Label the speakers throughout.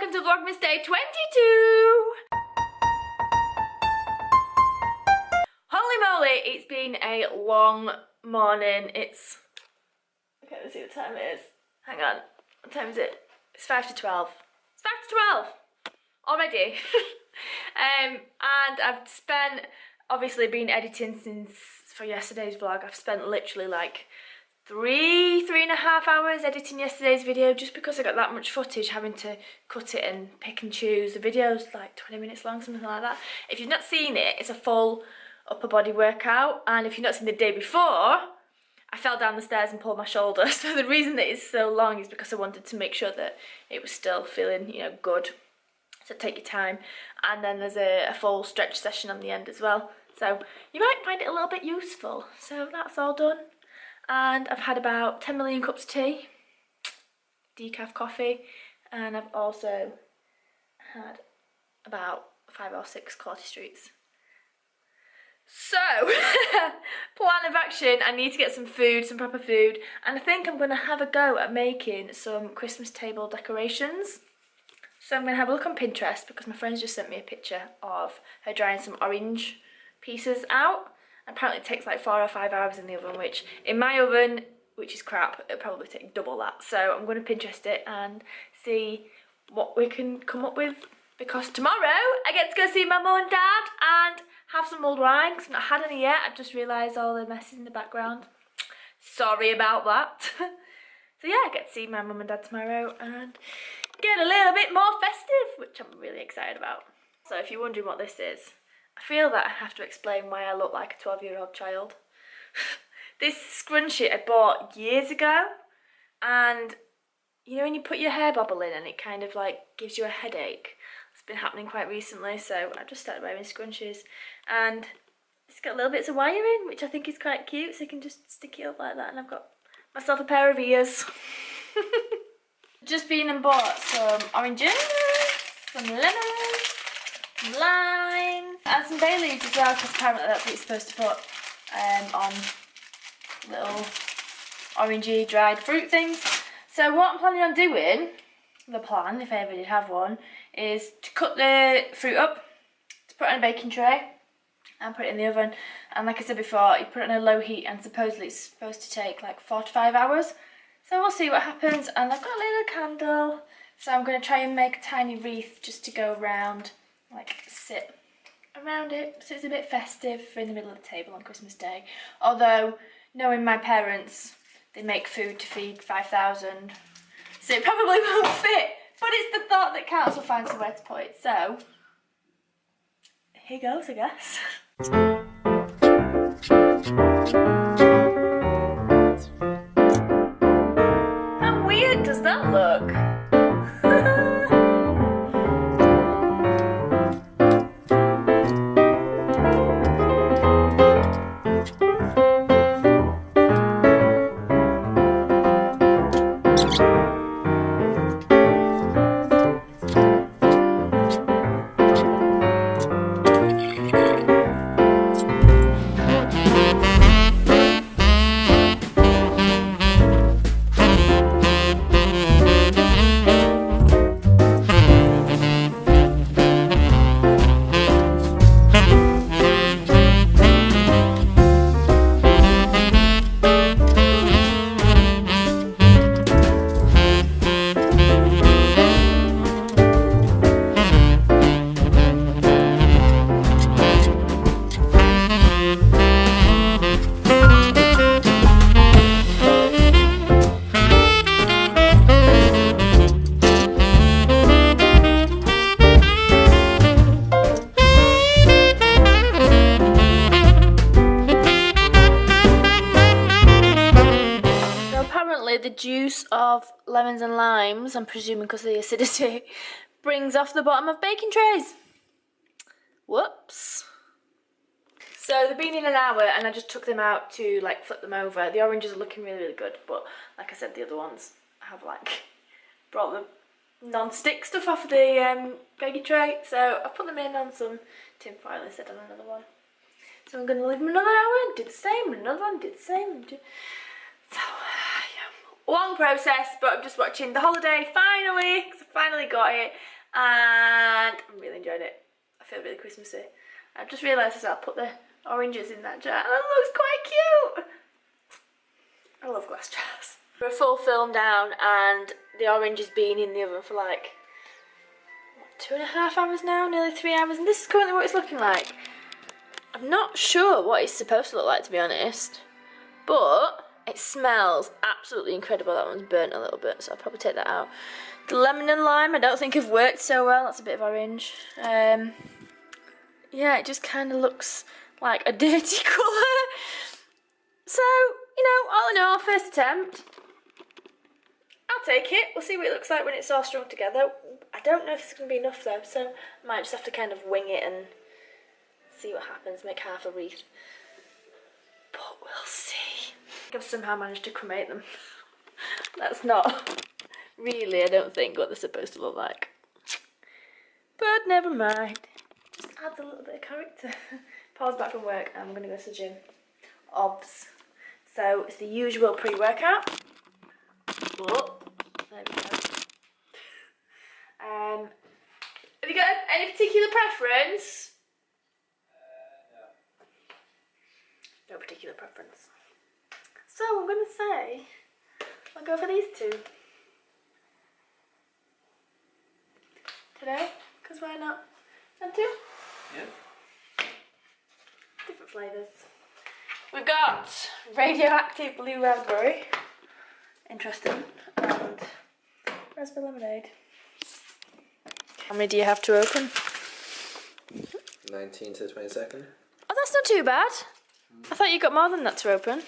Speaker 1: welcome to Vlogmas Day 22! Holy moly, it's been a long morning. It's... okay, let's see what time it is. Hang on, what time is it? It's 5 to 12. It's 5 to 12! Already. And I've spent, obviously been editing since, for yesterday's vlog, I've spent literally like three and a half hours editing yesterday's video just because I got that much footage, having to cut it and pick and choose. The video's like 20 minutes long, something like that. If you've not seen it, it's a full upper body workout, and if you've not seen the day before, I fell down the stairs and pulled my shoulder. So the reason that it's so long is because I wanted to make sure that it was still feeling, you know, good. So take your time. And then there's a full stretch session on the end as well. So you might find it a little bit useful. So that's all done. And I've had about 10 million cups of tea, decaf coffee, and I've also had about 5 or 6 quality streets. So, plan of action, I need to get some food, some proper food, and I think I'm going to have a go at making some Christmas table decorations. So I'm going to have a look on Pinterest because my friend's just sent me a picture of her drying some orange pieces out. Apparently it takes like 4 or 5 hours in the oven, which in my oven, which is crap, it'll probably take double that. So I'm going to Pinterest it and see what we can come up with, because tomorrow I get to go see my mum and dad and have some mulled wine because I've not had any yet. I've just realised all the messes in the background. Sorry about that. So yeah, I get to see my mum and dad tomorrow and get a little bit more festive, which I'm really excited about. So if you're wondering what this is, I feel that I have to explain why I look like a 12-year-old child. This scrunchie I bought years ago, and you know when you put your hair bobble in and it kind of like gives you a headache? It's been happening quite recently, so I've just started wearing scrunchies, and it's got little bits of wire in, which I think is quite cute, so you can just stick it up like that, and I've got myself a pair of ears. Just been and bought some oranges, some lemons, some limes, and some bay leaves as well, because apparently that's what you're supposed to put on little orangey dried fruit things. So what I'm planning on doing, the plan, if I ever did have one, is to cut the fruit up, to put it on a baking tray and put it in the oven. And like I said before, you put it on a low heat and supposedly it's supposed to take like 4 to 5 hours. So we'll see what happens. And I've got a little candle, so I'm going to try and make a tiny wreath just to go around, like sit around it, so it's a bit festive in the middle of the table on Christmas Day. Although, knowing my parents, they make food to feed 5,000, so it probably won't fit, but it's the thought that counts. We'll find somewhere to put it, so here goes, I guess. How weird does that look? The juice of lemons and limes, I'm presuming because of the acidity, brings off the bottom of baking trays. Whoops. So they've been in an hour and I just took them out to like flip them over. The oranges are looking really, really good, but like I said, the other ones I have like brought the non-stick stuff off of the baking tray. So I put them in on some tin foil instead of another one. So I'm going to leave them another hour, do the same, another one, do the same. So yeah, long process, but I'm just watching The Holiday finally, because I finally got it and I'm really enjoying it. I feel really Christmassy. I've just realised as I'll put the oranges in that jar and it looks quite cute. I love glass jars. We're a full film down and the orange has been in the oven for like, what, 2.5 hours now, nearly 3 hours, and this is currently what it's looking like. I'm not sure what it's supposed to look like, to be honest, but it smells absolutely incredible. That one's burnt a little bit, so I'll probably take that out. The lemon and lime I don't think have worked so well. That's a bit of orange. Yeah, it just kind of looks like a dirty colour. So, you know, all in all, first attempt. I'll take it. We'll see what it looks like when it's all strung together. I don't know if it's going to be enough though, so I might just have to kind of wing it and see what happens, make half a wreath. But we'll see. I've somehow managed to cremate them. That's not really, I don't think, what they're supposed to look like. But never mind. Just adds a little bit of character. Paul's back from work and I'm going to go to the gym. Obs. So it's the usual pre-workout. Oh, there we go. Have you got any particular preference? No particular preference. So I'm going to say I'll go for these two today, because why not? And two?
Speaker 2: Yeah.
Speaker 1: Different flavours. We've got radioactive blue raspberry, interesting, and raspberry lemonade. How many do you have to open?
Speaker 2: 19 to the 22nd.
Speaker 1: Oh, that's not too bad. I thought you got more than that to open.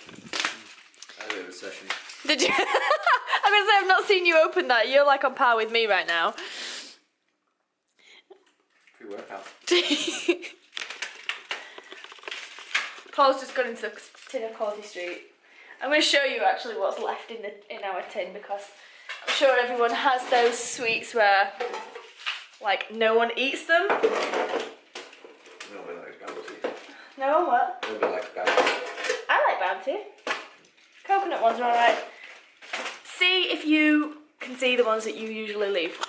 Speaker 2: I do have a session.
Speaker 1: Did you? I'm going to say I've not seen you open that. You're like on par with me right now.
Speaker 2: Pre-workout.
Speaker 1: Paul's just gone into the tin of Quality Street. I'm going to show you actually what's left in our tin, because I'm sure everyone has those sweets where like no one eats them.
Speaker 2: Nobody likes Bounty.
Speaker 1: No one what?
Speaker 2: Nobody likes Bounty.
Speaker 1: I like Bounty. Coconut ones are alright. See if you can see the ones that you usually leave.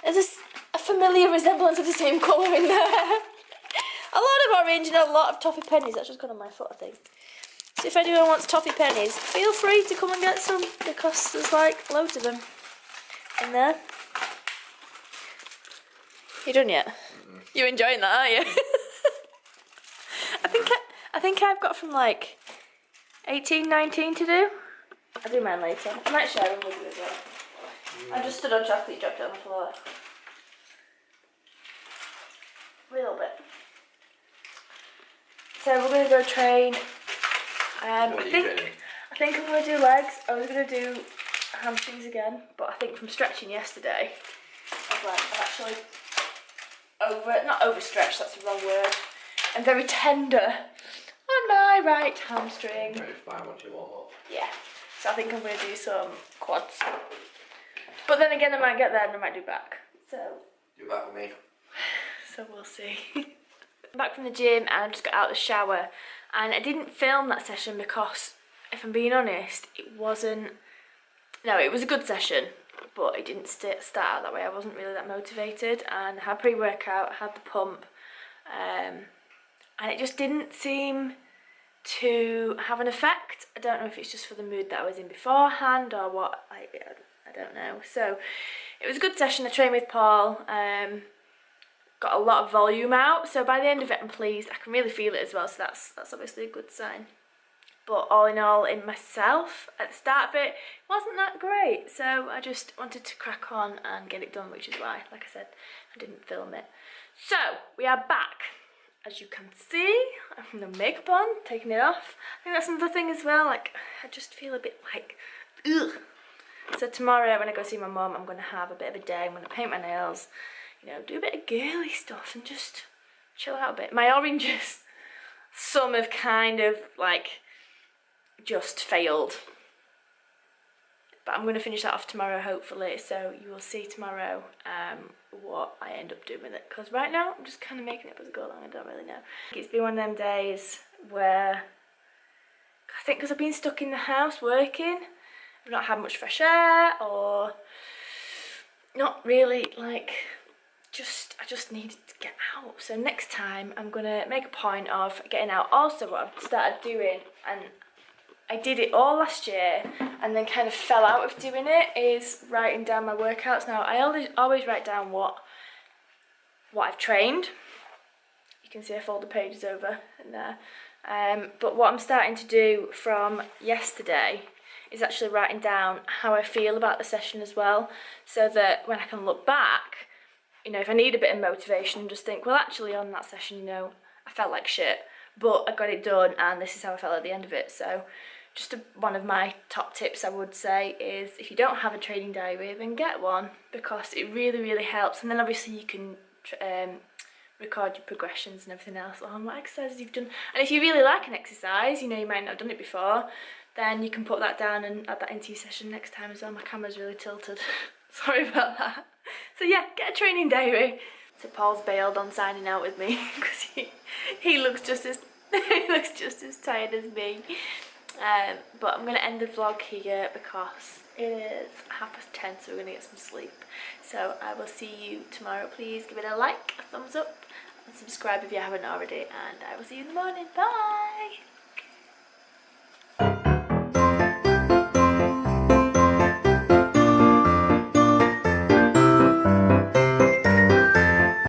Speaker 1: There's a familiar resemblance of the same colour in there. A lot of orange and a lot of toffee pennies. That's just gone on my foot, I think. So if anyone wants toffee pennies, feel free to come and get some, because there's like loads of them in there. You done yet? Mm-mm. You're enjoying that, aren't you? I think I've got from like 18, 19 to do. I'll do mine later. I might share them with you as well. I just stood on chocolate, dropped it on the floor. A little bit. So we're going to go train. I think I'm going to do legs. I was going to do hamstrings again, but I think from stretching yesterday, I've actually not overstretched, that's the wrong word. I'm very tender on my right hamstring.
Speaker 2: Ready to fire once you warm up.
Speaker 1: Yeah, so I think I'm going to do some quads. But then again, I might get there and I might do back. So
Speaker 2: You're back with me.
Speaker 1: So we'll see. I'm back from the gym and I just got out of the shower, and I didn't film that session because, if I'm being honest, it was a good session, but it didn't start out that way. I wasn't really that motivated, and I had pre-workout, I had the pump, and it just didn't seem to have an effect. I don't know if it's just for the mood that I was in beforehand or what, I don't know. So it was a good session. I trained with Paul, got a lot of volume out, so by the end of it I'm pleased. I can really feel it as well, so that's obviously a good sign. But all in all, in myself, at the start of it, wasn't that great, so I just wanted to crack on and get it done, which is why, like I said, I didn't film it. So we are back. As you can see, I have no makeup on, taking it off. I think that's another thing as well, like, I just feel a bit like, ugh. So tomorrow when I go see my mum, I'm going to have a bit of a day. I'm going to paint my nails, you know, do a bit of girly stuff and just chill out a bit. My oranges, some have kind of like just failed. But I'm going to finish that off tomorrow, hopefully, so you will see tomorrow what I end up doing with it. Because right now, I'm just kind of making it up as I go along, I don't really know. It's been one of them days where, I think because I've been stuck in the house working, I've not had much fresh air, or not really, like, I just needed to get out. So next time I'm gonna make a point of getting out. Also, what I've started doing, and I did it all last year and then kind of fell out of doing it, is writing down my workouts. Now I always write down what I've trained. You can see I fold the pages over in there. But what I'm starting to do from yesterday is actually writing down how I feel about the session as well, so that when I can look back, you know, if I need a bit of motivation, just think, well, actually on that session, you know, I felt like shit, but I got it done and this is how I felt at the end of it. So just one of my top tips I would say is, if you don't have a training diary, then get one, because it really, really helps. And then obviously you can record your progressions and everything else on what exercises you've done. And if you really like an exercise, you know, you might not have done it before, then you can put that down and add that into your session next time as well. My camera's really tilted. Sorry about that. So yeah, get a training diary. So Paul's bailed on signing out with me because he looks just as tired as me. But I'm gonna end the vlog here because it is 10:30, so we're gonna get some sleep. So I will see you tomorrow. Please give it a like, a thumbs up, and subscribe if you haven't already. And I will see you in the morning. Bye.